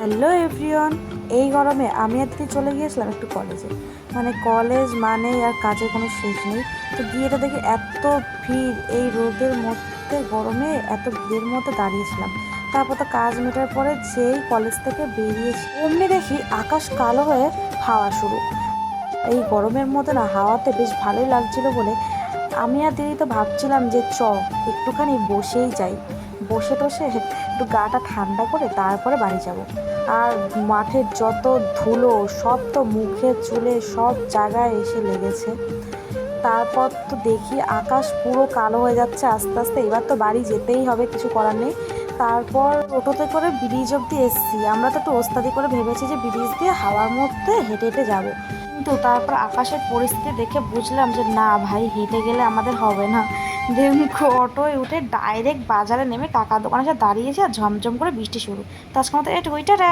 Hello everyone. এই গরমে আমি আর দিদি চলে গিয়েছিলাম একটু কলেজে। কলেজ মানেই আর কাজের কোনো শেষ নেই। তো গিয়ে তো দেখি এত ভিড়, এই রোদের মধ্যে গরমে এত ভিড়ের মধ্যে দাঁড়িয়েছিলাম। তারপর তো কাজ মেটার পরে যেই কলেজ থেকে বেরিয়েছি অমনি দেখি আকাশ কালো হয়ে হাওয়া শুরু। এই গরমের মধ্যে না হাওয়াতে বেশ ভালোই লাগছিল বলে আমি আর দিদি তো ভাবছিলাম যে একটুখানি বসেই যাই, বসে টসে একটু গাটা ঠান্ডা করে তারপরে বাড়ি যাব। আর মাঠের যত ধুলো সব তো মুখে চুলে সব জায়গায় এসে লেগেছে। তারপর তো দেখি আকাশ পুরো কালো হয়ে যাচ্ছে আস্তে আস্তে, এবার তো বাড়ি যেতেই হবে, কিছু করার নেই। তারপর টোটোতে করে ব্রিজ অব্দি এসছি। আমরা তো একটু ওস্তাদি করে ভেবেছি যে ব্রিজ দিয়ে হাওয়ার মধ্যে হেঁটে হেঁটে যাবো, কিন্তু তারপর আকাশের পরিস্থিতি দেখে বুঝলাম যে না ভাই, হেঁটে গেলে আমাদের হবে না। দেখুন অটোয় উঠে ডাইরেক্ট বাজারে নেমে কাকার দোকানে এসে দাঁড়িয়েছে আর ঝমঝম করে বৃষ্টি শুরু। তো আজকের মতো এটুকুই, টাটা।